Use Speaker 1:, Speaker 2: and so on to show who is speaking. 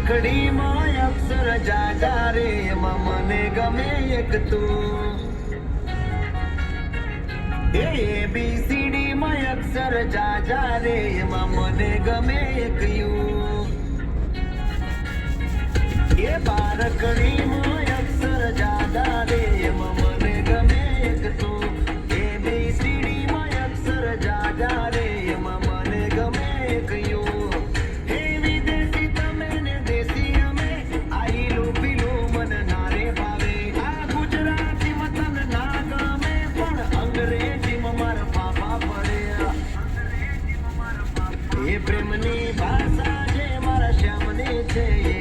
Speaker 1: રાખડીમાં અક્ષર જાજા રે એમાં મને ગમે એક તું ABCD માં અક્ષર જાજા રે એમાં મને ગમે એક યુ એ બારકડીમાં અક્ષર જાજા રે એમાં મને ગમે એક તું ABCD માં અક્ષર જાજા રે એમાં મને ગમે એક યુ પ્રેમની ભાષા જે મારા શ્યામની છે